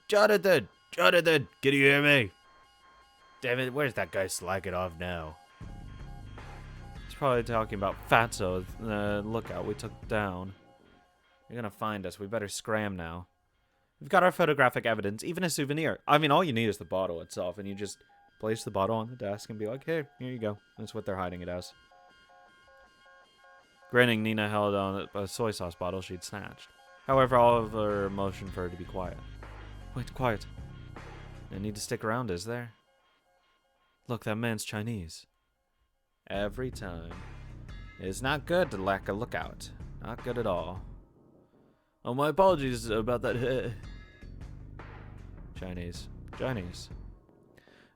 Jonathan! Jonathan! Can you hear me? Damn it, where's that guy slacking off now? He's probably talking about Fatso, the lookout we took down. You're gonna find us. We better scram now. We've got our photographic evidence, even a souvenir. I mean, all you need is the bottle itself, and you just place the bottle on the desk and be like, hey, here you go. That's what they're hiding it as. Grinning, Nina held on a soy sauce bottle she'd snatched. However, Oliver motioned for her to be quiet. Wait, quiet. No need to stick around, is there? Look, that man's Chinese. Every time. It's not good to lack a lookout. Not good at all. Oh, my apologies about that. Chinese.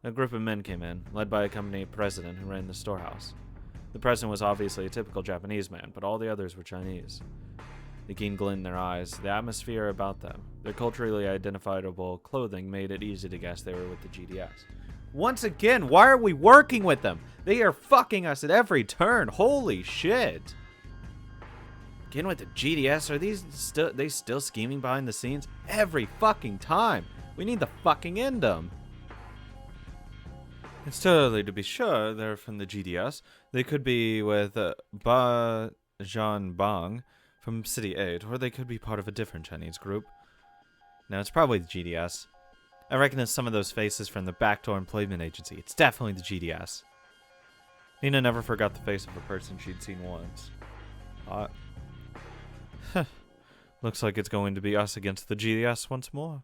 A group of men came in, led by a company president who ran the storehouse. The president was obviously a typical Japanese man, but all the others were Chinese. The keen glint in their eyes, the atmosphere about them, their culturally identifiable clothing made it easy to guess they were with the GDS. Once again, why are we working with them? They are fucking us at every turn. Holy shit. Again with the GDS, are they still scheming behind the scenes? Every fucking time. We need to fucking end them. It's too early to be sure they're from the GDS. They could be with Ba Zhan Bang from City 8, or they could be part of a different Chinese group. No, it's probably the GDS. I recognize some of those faces from the backdoor employment agency. It's definitely the GDS. Nina never forgot the face of a person she'd seen once. Hot. Looks like it's going to be us against the GDS once more.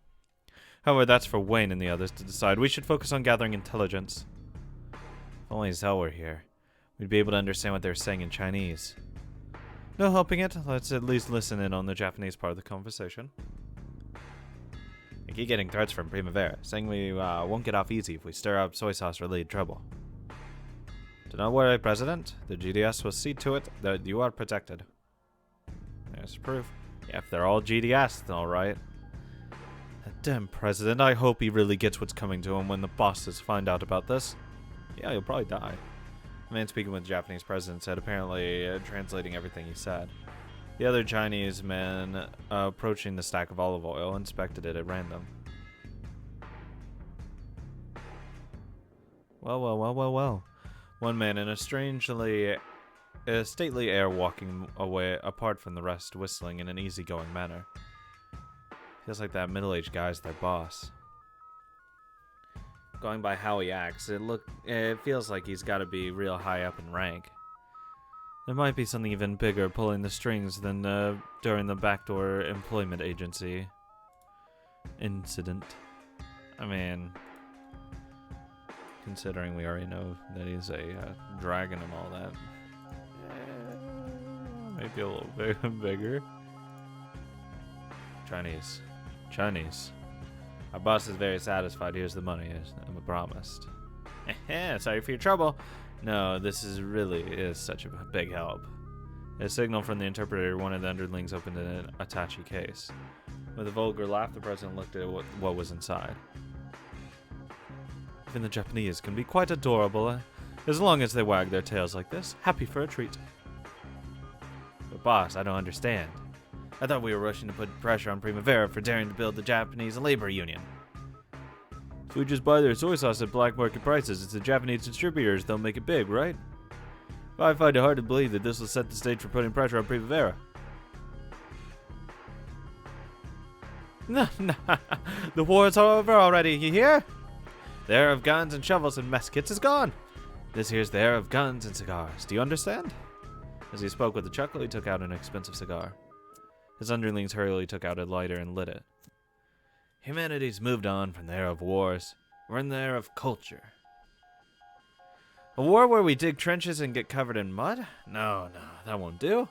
However, that's for Wayne and the others to decide. We should focus on gathering intelligence. If only Zell were here, we'd be able to understand what they're saying in Chinese. No helping it. Let's at least listen in on the Japanese part of the conversation. I keep getting threats from Primavera, saying we won't get off easy if we stir up soy sauce-related trouble. Do not worry, President. The GDS will see to it that you are protected. There's proof. Yeah, if they're all GDS, then alright. That damn President, I hope he really gets what's coming to him when the bosses find out about this. Yeah, he'll probably die. The man speaking with the Japanese president said, apparently translating everything he said. The other Chinese men approaching the stack of olive oil inspected it at random. Well. One man in a stately air walking away apart from the rest, whistling in an easygoing manner. Feels like that middle-aged guy's their boss. Going by how he acts, it feels like he's got to be real high up in rank. There might be something even bigger pulling the strings than during the backdoor employment agency incident. I mean, considering we already know that he's a dragon and all that, maybe a little bit bigger. Chinese. Our boss is very satisfied. Here's the money, as I promised. Sorry for your trouble. No, this is such a big help. A signal from the interpreter, one of the underlings opened an attaché case. With a vulgar laugh, the president looked at what was inside. Even the Japanese can be quite adorable, as long as they wag their tails like this. Happy for a treat. But boss, I don't understand. I thought we were rushing to put pressure on Primavera for daring to build the Japanese labor union. If we just buy their soy sauce at black market prices, it's the Japanese distributors that'll make it big, right? I find it hard to believe that this will set the stage for putting pressure on Primavera. No, the war is over already, you hear? The era of guns and shovels and mess kits is gone. This here's the era of guns and cigars. Do you understand? As he spoke with a chuckle, he took out an expensive cigar. His underlings hurriedly took out a lighter and lit it. Humanity's moved on from the era of wars. We're in the era of culture. A war where we dig trenches and get covered in mud? No, that won't do.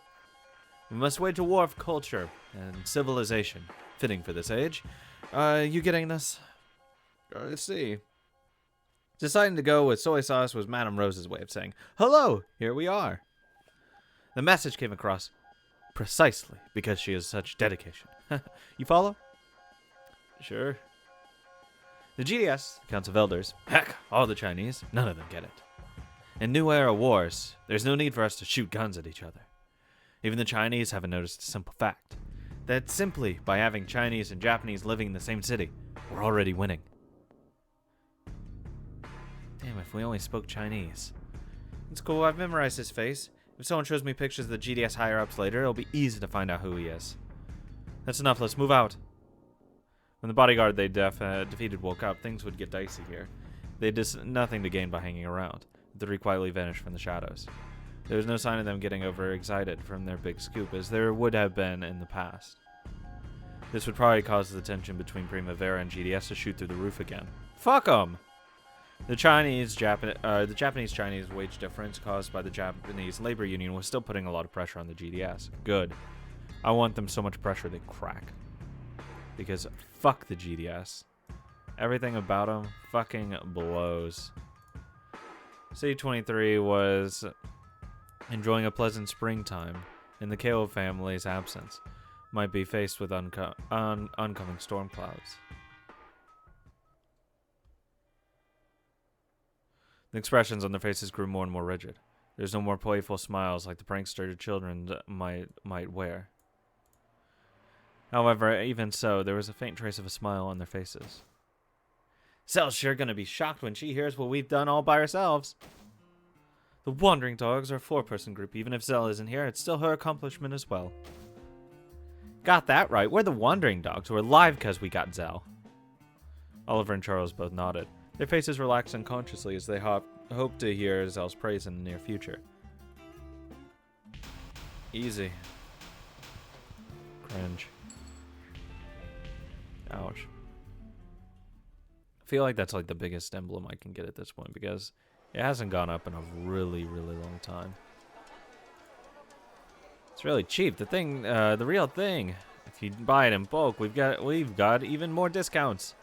We must wage a war of culture and civilization, fitting for this age. You getting this? Let's see. Deciding to go with soy sauce was Madame Rose's way of saying, hello, here we are. The message came across precisely because she has such dedication. You follow? Sure. The GDS, the Council of Elders, heck, all the Chinese, none of them get it. In new era wars, there's no need for us to shoot guns at each other. Even the Chinese haven't noticed a simple fact. That simply by having Chinese and Japanese living in the same city, We're already winning. Damn, if we only spoke Chinese. It's cool, I've memorized his face. If someone shows me pictures of the GDS higher-ups later, it'll be easy to find out who he is. That's enough, let's move out. When the bodyguard they defeated woke up, things would get dicey here. They had nothing to gain by hanging around. The three quietly vanished from the shadows. There was no sign of them getting overexcited from their big scoop, as there would have been in the past. This would probably cause the tension between Primavera and GDS to shoot through the roof again. Fuck 'em! The Japanese-Chinese wage difference caused by the Japanese labor union was still putting a lot of pressure on the GDS. Good. I want them so much pressure they crack. Because fuck the GDS. Everything about them fucking blows. C-23 was enjoying a pleasant springtime in the Kale family's absence. Might be faced with oncoming storm clouds. The expressions on their faces grew more and more rigid. There's no more playful smiles like the prankster children might wear. However, even so, there was a faint trace of a smile on their faces. Zell's sure gonna be shocked when she hears what we've done all by ourselves. The Wandering Dogs are a 4-person group. Even if Zell isn't here, it's still her accomplishment as well. Got that right. We're the Wandering Dogs. We're alive because we got Zell. Oliver and Charles both nodded. Their faces relaxed unconsciously as they hoped to hear Zell's praise in the near future. Easy. Cringe. Ouch. I feel like that's like the biggest emblem I can get at this point because it hasn't gone up in a really, really long time. It's really cheap. The thing, the real thing. If you buy it in bulk, we've got even more discounts.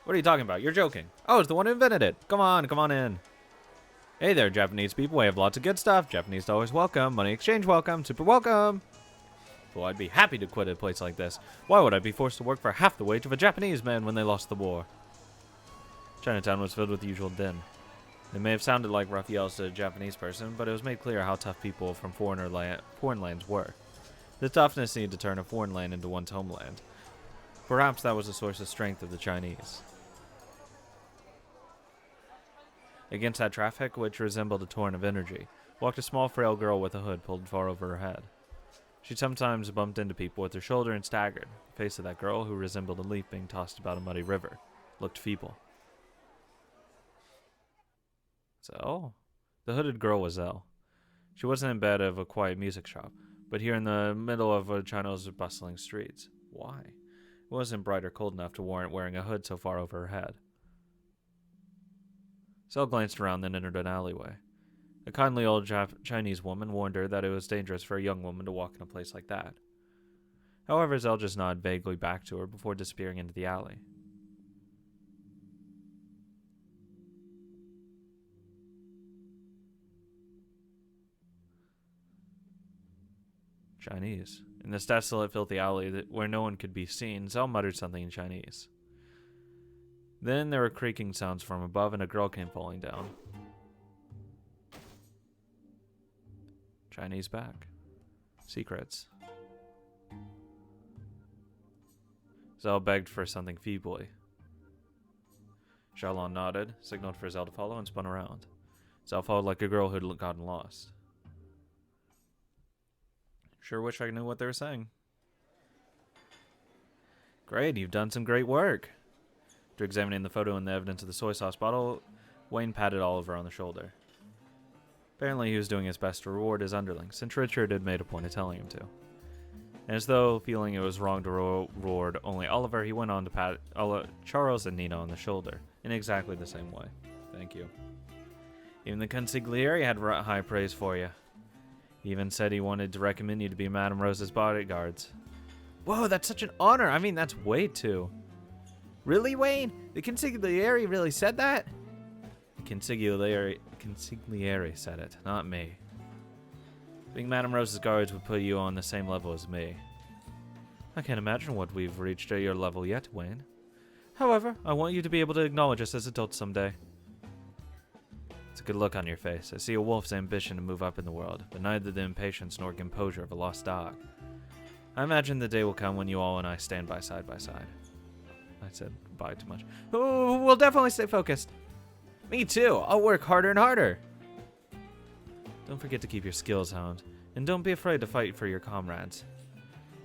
What are you talking about? You're joking. Oh, it's the one who invented it. Come on in. Hey there, Japanese people. We have lots of good stuff. Japanese dollars welcome. Money exchange welcome. Super welcome. Well, I'd be happy to quit a place like this. Why would I be forced to work for half the wage of a Japanese man when they lost the war? Chinatown was filled with the usual din. It may have sounded like rough yells to a Japanese person, but it was made clear how tough people from foreign lands were. The toughness needed to turn a foreign land into one's homeland. Perhaps that was a source of strength of the Chinese. Against that traffic, which resembled a torrent of energy, walked a small, frail girl with a hood pulled far over her head. She sometimes bumped into people with her shoulder and staggered. The face of that girl, who resembled a leaf being tossed about a muddy river, looked feeble. Zell? The hooded girl was Zell. She wasn't in bed of a quiet music shop, but here in the middle of China's bustling streets. Why? It wasn't bright or cold enough to warrant wearing a hood so far over her head. Zell glanced around, then entered an alleyway. A kindly old Chinese woman warned her that it was dangerous for a young woman to walk in a place like that. However, Zell just nodded vaguely back to her before disappearing into the alley. Chinese. In this desolate, filthy alley where no one could be seen, Zell muttered something in Chinese. Then there were creaking sounds from above and a girl came falling down. Chinese back. Secrets. Zell begged for something feebly. Xiaolong nodded, signaled for Zell to follow, and spun around. Zell followed like a girl who had gotten lost. Sure wish I knew what they were saying. Great, you've done some great work. After examining the photo and the evidence of the soy sauce bottle, Wayne patted Oliver on the shoulder. Apparently he was doing his best to reward his underlings, since Richard had made a point of telling him to. And as though feeling it was wrong to reward only Oliver, he went on to pat Charles and Nina on the shoulder, in exactly the same way. Thank you. Even the consigliere had high praise for you. He even said he wanted to recommend you to be Madame Rose's bodyguards. Whoa, that's such an honor. I mean, that's way too. Really, Wayne? The consigliere really said that? The consigliere said it, not me. Being Madame Rose's guards would put you on the same level as me. I can't imagine what we've reached at your level yet, Wayne. However, I want you to be able to acknowledge us as adults someday. It's a good look on your face. I see a wolf's ambition to move up in the world, but neither the impatience nor composure of a lost dog. I imagine the day will come when you all and I stand by side. I said bye too much. Oh, we'll definitely stay focused. Me too. I'll work harder and harder. Don't forget to keep your skills honed. And don't be afraid to fight for your comrades.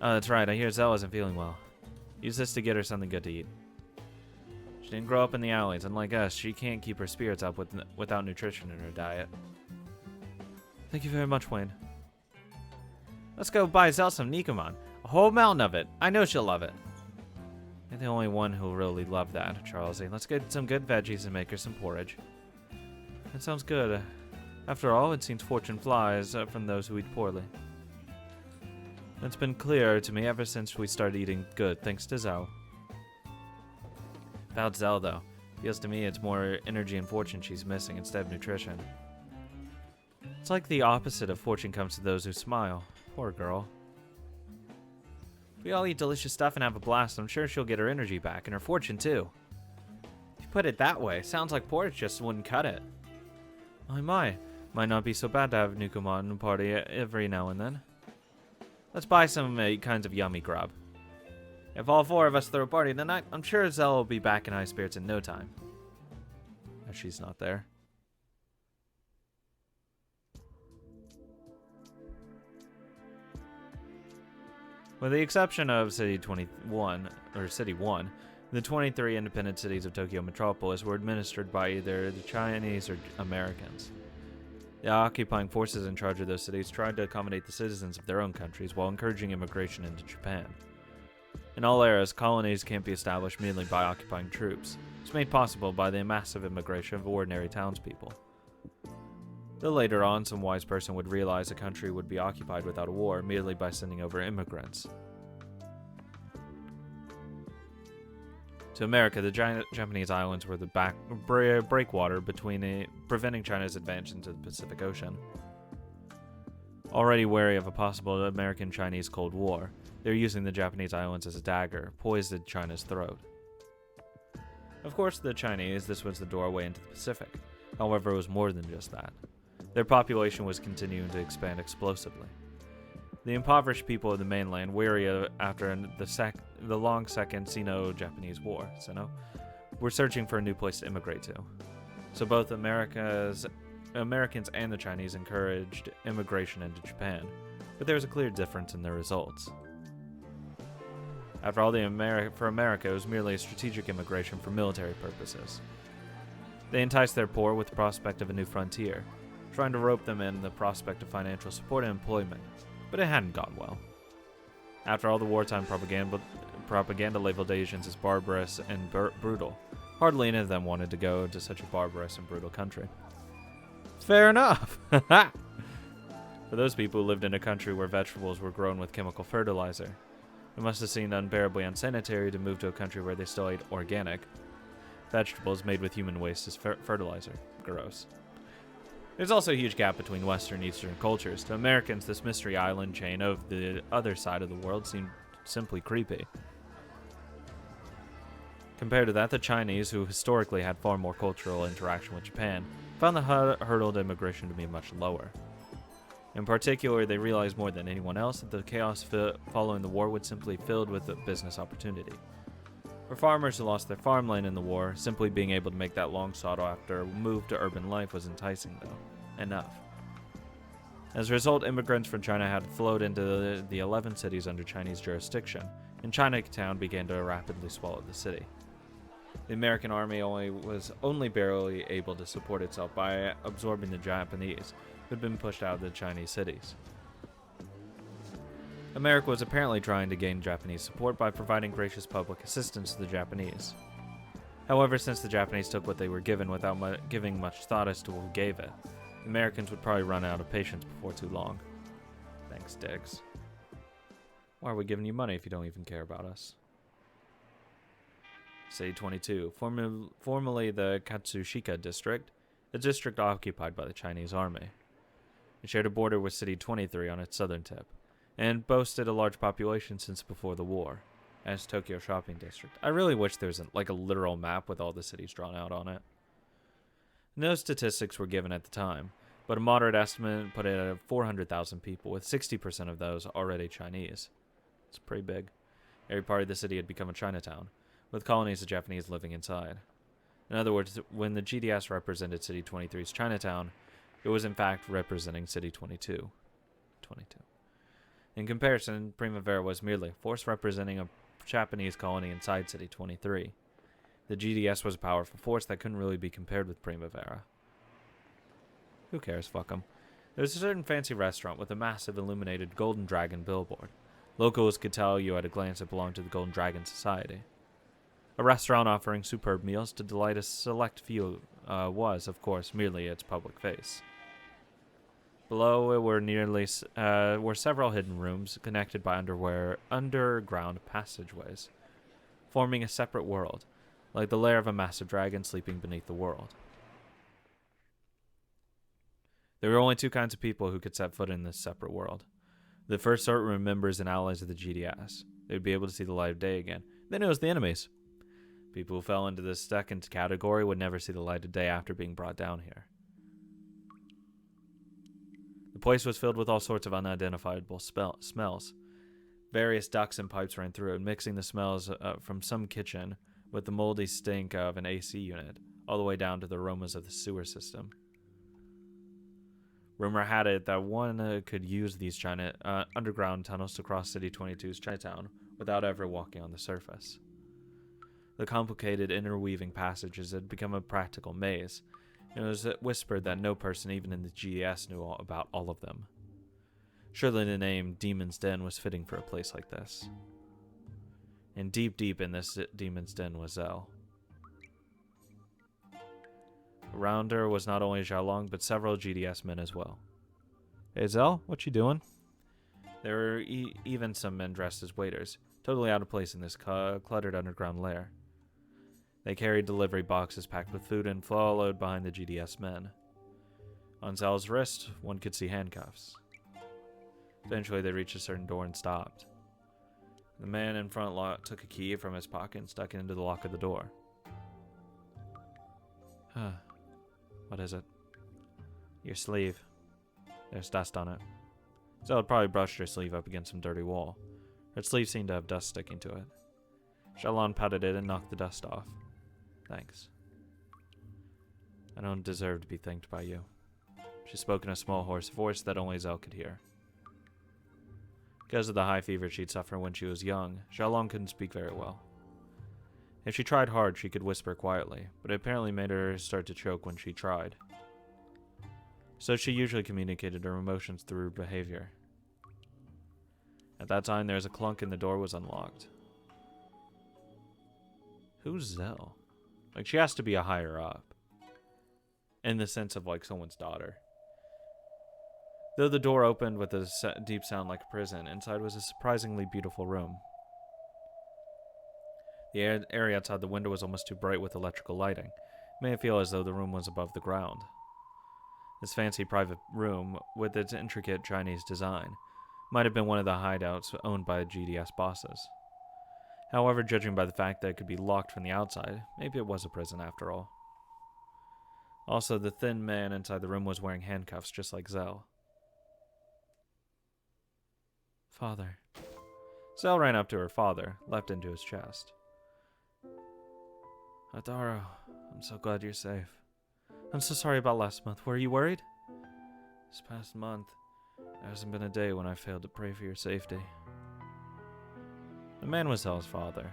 Oh, that's right. I hear Zell isn't feeling well. Use this to get her something good to eat. She didn't grow up in the alleys. Unlike us, she can't keep her spirits up without nutrition in her diet. Thank you very much, Wayne. Let's go buy Zell some Nikomon. A whole mountain of it. I know she'll love it. You're the only one who'll really love that, Charlesy. Let's get some good veggies and make her some porridge. That sounds good. After all, it seems fortune flies from those who eat poorly. It's been clear to me ever since we started eating good, thanks to Zell. About Zell, though. Feels to me it's more energy and fortune she's missing instead of nutrition. It's like the opposite of fortune comes to those who smile. Poor girl. If we all eat delicious stuff and have a blast, I'm sure she'll get her energy back, and her fortune too. If you put it that way, sounds like porridge just wouldn't cut it. My. Might not be so bad to have Nikomon party every now and then. Let's buy some kinds of yummy grub. If all four of us throw a party tonight, I'm sure Zell will be back in high spirits in no time. But she's not there. With the exception of City 21, or City 1, the 23 independent cities of Tokyo Metropolis were administered by either the Chinese or Americans. The occupying forces in charge of those cities tried to accommodate the citizens of their own countries while encouraging immigration into Japan. In all eras, colonies can't be established merely by occupying troops. It's made possible by the massive immigration of ordinary townspeople. Though later on, some wise person would realize a country would be occupied without a war merely by sending over immigrants. To America, the Japanese islands were the breakwater preventing China's advance into the Pacific Ocean. Already wary of a possible American-Chinese Cold War, they were using the Japanese islands as a dagger, poised at China's throat. Of course, the Chinese, this was the doorway into the Pacific. However, it was more than just that. Their population was continuing to expand explosively. The impoverished people of the mainland, weary after the long Second Sino-Japanese War, were searching for a new place to immigrate to. So both Americans and the Chinese encouraged immigration into Japan, but there was a clear difference in their results. After all, for America, it was merely a strategic immigration for military purposes. They enticed their poor with the prospect of a new frontier, trying to rope them in the prospect of financial support and employment, but it hadn't gone well. After all, the wartime propaganda labeled Asians as barbarous and brutal. Hardly any of them wanted to go to such a barbarous and brutal country. Fair enough! For those people who lived in a country where vegetables were grown with chemical fertilizer, it must have seemed unbearably unsanitary to move to a country where they still ate organic vegetables made with human waste as fertilizer. Gross. There's also a huge gap between Western and Eastern cultures. To Americans, this mystery island chain of the other side of the world seemed simply creepy. Compared to that, the Chinese, who historically had far more cultural interaction with Japan, found the hurdle to immigration to be much lower. In particular, they realized more than anyone else that the chaos following the war would simply be filled with a business opportunity. For farmers who lost their farmland in the war, simply being able to make that long sought-after move to urban life was enticing, though. Enough. As a result, immigrants from China had flowed into the 11 cities under Chinese jurisdiction, and Chinatown began to rapidly swallow the city. The American army was only barely able to support itself by absorbing the Japanese, who had been pushed out of the Chinese cities. America was apparently trying to gain Japanese support by providing gracious public assistance to the Japanese. However, since the Japanese took what they were given without giving much thought as to who gave it, the Americans would probably run out of patience before too long. Thanks, dicks. Why are we giving you money if you don't even care about us? City 22, formerly the Katsushika district, a district occupied by the Chinese army. It shared a border with City 23 on its southern tip, and boasted a large population since before the war, as Tokyo Shopping District. I really wish there was a literal map with all the cities drawn out on it. No statistics were given at the time, but a moderate estimate put it at 400,000 people, with 60% of those already Chinese. It's pretty big. Every part of the city had become a Chinatown, with colonies of Japanese living inside. In other words, when the GDS represented City 23's Chinatown, it was in fact representing City 22. In comparison, Primavera was merely a force representing a Japanese colony inside City 23. The GDS was a powerful force that couldn't really be compared with Primavera. Who cares, fuck 'em. There was a certain fancy restaurant with a massive illuminated Golden Dragon billboard. Locals could tell you at a glance it belonged to the Golden Dragon Society. A restaurant offering superb meals to delight a select few was, of course, merely its public face. Below it were several hidden rooms connected by underground passageways, forming a separate world, like the lair of a massive dragon sleeping beneath the world. There were only two kinds of people who could set foot in this separate world. The first sort were members and allies of the GDS. They would be able to see the light of day again. Then it was the enemies. People who fell into this second category would never see the light of day after being brought down here. The place was filled with all sorts of unidentifiable smells. Various ducts and pipes ran through it, mixing the smells from some kitchen with the moldy stink of an AC unit, all the way down to the aromas of the sewer system. Rumor had it that one could use these underground tunnels to cross City 22's Chinatown without ever walking on the surface. The complicated interweaving passages had become a practical maze, and it was whispered that no person even in the GDS knew about all of them. Surely the name Demon's Den was fitting for a place like this. And deep in this Demon's Den was Zell. Around her was not only Xiaolong, but several GDS men as well. Hey Zell, what you doing? There were even some men dressed as waiters, totally out of place in this cluttered underground lair. They carried delivery boxes packed with food and followed behind the GDS men. On Zell's wrist, one could see handcuffs. Eventually, they reached a certain door and stopped. The man in front took a key from his pocket and stuck it into the lock of the door. What is it? Your sleeve. There's dust on it. Zell had probably brushed her sleeve up against some dirty wall. Her sleeve seemed to have dust sticking to it. Xiaolong patted it and knocked the dust off. Thanks. I don't deserve to be thanked by you. She spoke in a small, hoarse voice that only Zell could hear. Because of the high fever she'd suffered when she was young, Xiaolong couldn't speak very well. If she tried hard, she could whisper quietly, but it apparently made her start to choke when she tried. So she usually communicated her emotions through behavior. At that time, there was a clunk and the door was unlocked. Who's Zell? Like, she has to be a higher up. In the sense of, like, someone's daughter. Though the door opened with a deep sound like a prison, inside was a surprisingly beautiful room. The area outside the window was almost too bright with electrical lighting. It made it feel as though the room was above the ground. This fancy private room, with its intricate Chinese design, might have been one of the hideouts owned by GDS bosses. However, judging by the fact that it could be locked from the outside, maybe it was a prison after all. Also, the thin man inside the room was wearing handcuffs just like Zell. Father. Zell ran up to her father, leapt into his chest. Hotaru, I'm so glad you're safe. I'm so sorry about last month. Were you worried? This past month, there hasn't been a day when I failed to pray for your safety. The man was Zell's father,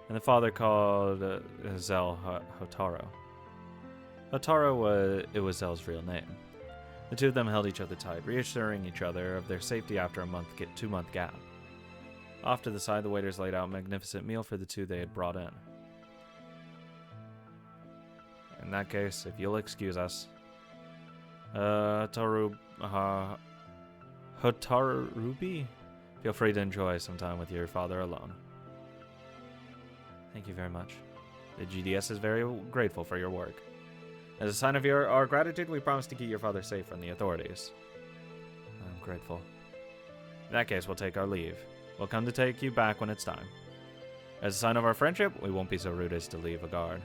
and the father called Zell Hotaru. Hotaru was Zell's real name. The two of them held each other tight, reassuring each other of their safety after a 2-month gap. Off to the side, the waiters laid out a magnificent meal for the two they had brought in. In that case, if you'll excuse us, Hotarubi, feel free to enjoy some time with your father alone. Thank you very much. The GDS is very grateful for your work. As a sign of our gratitude, we promise to keep your father safe from the authorities. I'm grateful. In that case, we'll take our leave. We'll come to take you back when it's time. As a sign of our friendship, we won't be so rude as to leave a guard.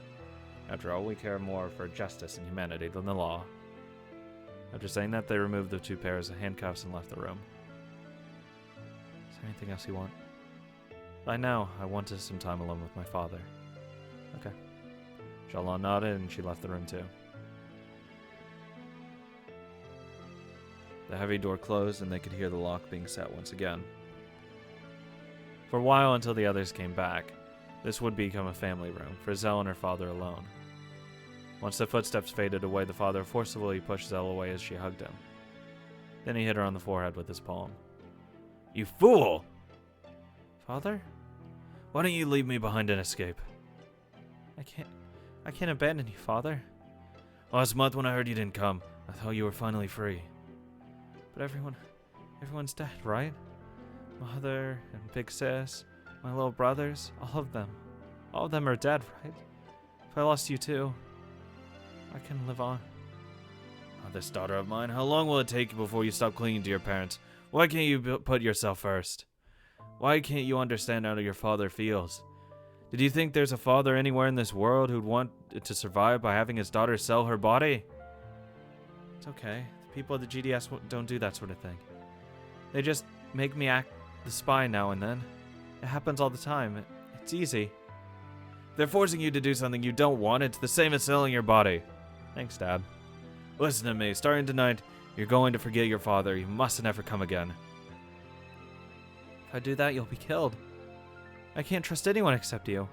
After all, we care more for justice and humanity than the law. After saying that, they removed the 2 pairs of handcuffs and left the room. Is there anything else you want? By now, I wanted some time alone with my father. Okay. Shalon nodded and she left the room too. The heavy door closed and they could hear the lock being set once again. For a while until the others came back, this would become a family room, for Zell and her father alone. Once the footsteps faded away, the father forcibly pushed Zell away as she hugged him. Then he hit her on the forehead with his palm. You fool! Father? Why don't you leave me behind and escape? I can't abandon you, Father. Last month when I heard you didn't come, I thought you were finally free. But everyone's dead, right? Mother and Big Sis, my little brothers, all of them are dead, right? If I lost you too, I couldn't live on. Oh, this daughter of mine, how long will it take before you stop clinging to your parents? Why can't you put yourself first? Why can't you understand how your father feels? Did you think there's a father anywhere in this world who'd want to survive by having his daughter sell her body? It's okay. The people at the GDS don't do that sort of thing. They just make me act the spy now and then. It happens all the time. It's easy. They're forcing you to do something you don't want. It's the same as selling your body. Thanks, Dad. Listen to me. Starting tonight, you're going to forget your father. You mustn't ever come again. If I do that, you'll be killed. I can't trust anyone except you.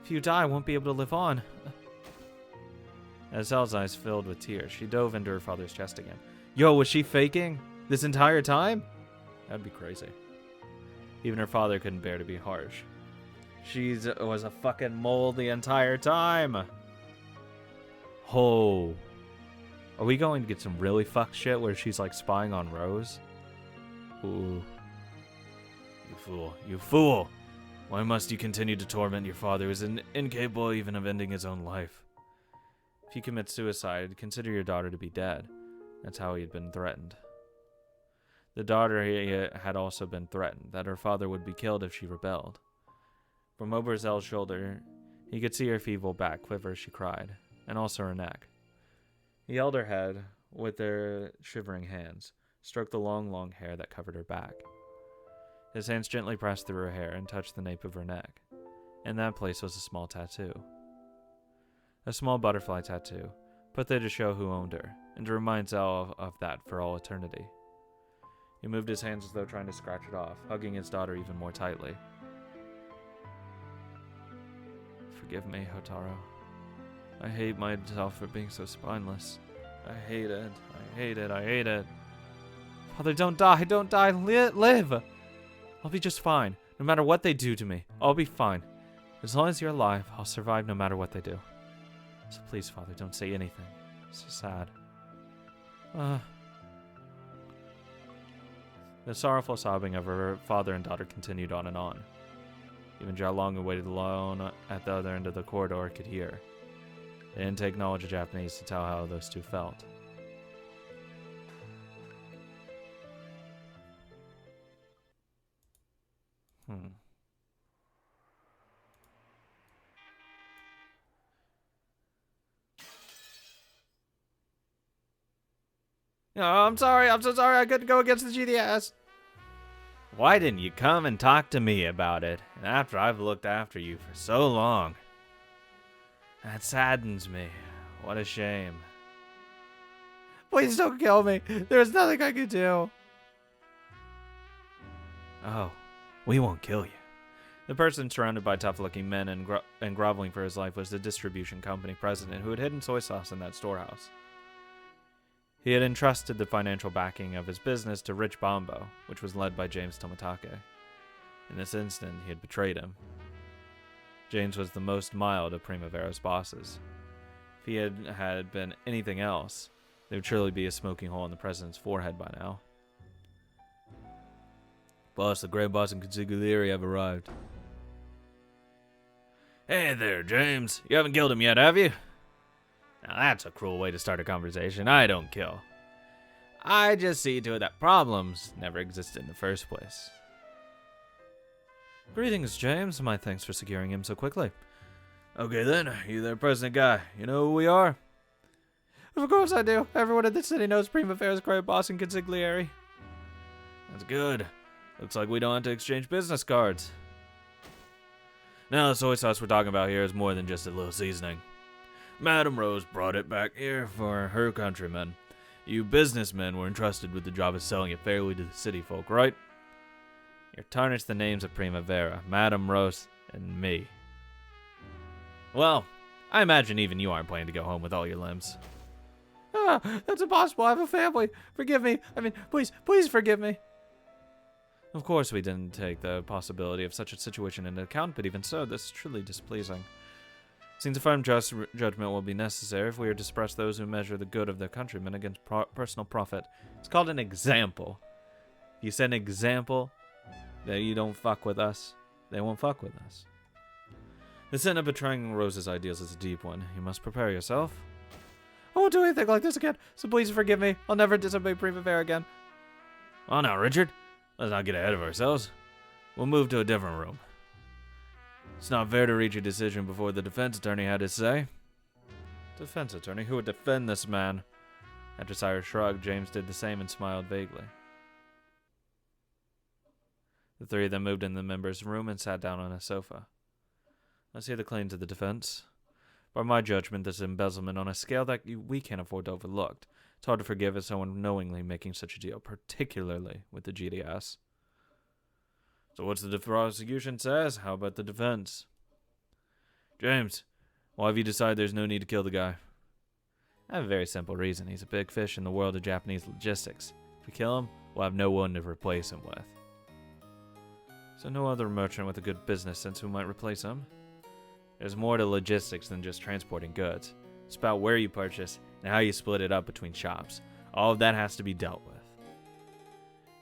If you die, I won't be able to live on. As Zell's eyes filled with tears, she dove into her father's chest again. Yo, was she faking this entire time? That'd be crazy. Even her father couldn't bear to be harsh. She was a fucking mole the entire time. Oh. Are we going to get some really fucked shit where she's like spying on Rose? Ooh. You fool. You fool. Why must you continue to torment your father who is incapable even of ending his own life? If you commit suicide, consider your daughter to be dead. That's how he had been threatened. The daughter had also been threatened, that her father would be killed if she rebelled. From over Zell's shoulder, he could see her feeble back quiver as she cried, and also her neck. He held her head with their shivering hands, stroked the long hair that covered her back. His hands gently pressed through her hair and touched the nape of her neck. In that place was a small tattoo. A small butterfly tattoo, put there to show who owned her, and to remind Zell of that for all eternity. He moved his hands as though trying to scratch it off, hugging his daughter even more tightly. Forgive me, Hotaru. I hate myself for being so spineless. I hate it. I hate it. I hate it. Father, don't die. Don't die. Live. I'll be just fine. No matter what they do to me, I'll be fine. As long as you're alive, I'll survive no matter what they do. So please, Father, don't say anything. It's so sad. The sorrowful sobbing of her father and daughter continued on and on. Even Jialong, who waited alone at the other end of the corridor, could hear. They didn't take knowledge of Japanese to tell how those two felt. Oh, I'm sorry. I'm so sorry. I couldn't go against the GDS. Why didn't you come and talk to me about it? And after I've looked after you for so long. That saddens me. What a shame. Please don't kill me. There's nothing I can do. Oh, we won't kill you. The person surrounded by tough-looking men and groveling for his life was the distribution company president who had hidden soy sauce in that storehouse. He had entrusted the financial backing of his business to Rich Bombo, which was led by James Tomitake. In this instant, he had betrayed him. James was the most mild of Primavera's bosses. If he had been anything else, there would surely be a smoking hole in the president's forehead by now. Boss, the great boss and consigliere have arrived. Hey there, James. You haven't killed him yet, have you? Now that's a cruel way to start a conversation. I don't kill. I just see to it that problems never existed in the first place. Greetings, James. My thanks for securing him so quickly. Okay then, you there, President Guy. You know who we are? Of course I do. Everyone in the city knows Primavera's great boss and consigliere. That's good. Looks like we don't have to exchange business cards. Now, the soy sauce we're talking about here is more than just a little seasoning. Madame Rose brought it back here for her countrymen. You businessmen were entrusted with the job of selling it fairly to the city folk, right? You tarnished the names of Primavera, Madame Rose, and me. Well, I imagine even you aren't planning to go home with all your limbs. Ah, that's impossible. I have a family. Forgive me. Please forgive me. Of course we didn't take the possibility of such a situation into account, but even so, this is truly displeasing. Seems a firm judgment will be necessary if we are to suppress those who measure the good of their countrymen against personal profit. It's called an example. If you set an example that you don't fuck with us, they won't fuck with us. The sin of betraying Rose's ideals is a deep one. You must prepare yourself. I won't do anything like this again, so please forgive me. I'll never disobey Primavera again. Well, now, Richard, let's not get ahead of ourselves. We'll move to a different room. It's not fair to reach a decision before the defense attorney had his say. Defense attorney? Who would defend this man? After Cyrus shrugged, James did the same and smiled vaguely. The three of them moved in the members' room and sat down on a sofa. Let's hear the claims of the defense. By my judgment, this is embezzlement on a scale that we can't afford to overlook. It's hard to forgive as someone knowingly making such a deal, particularly with the GDS. So what's the prosecution says? How about the defense? James, why have you decided there's no need to kill the guy? I have a very simple reason. He's a big fish in the world of Japanese logistics. If we kill him, we'll have no one to replace him with. So no other merchant with a good business sense who might replace him? There's more to logistics than just transporting goods. It's about where you purchase and how you split it up between shops. All of that has to be dealt with.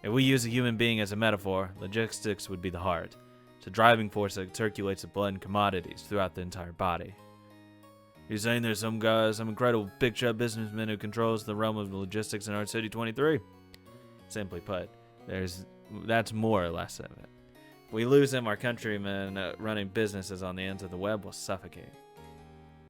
If we use a human being as a metaphor, logistics would be the heart. It's a driving force that circulates the blood and commodities throughout the entire body. You're saying there's some incredible big-shot businessman who controls the realm of logistics in Art City 23? Simply put, that's more or less of it. If we lose him, our countrymen running businesses on the ends of the web will suffocate.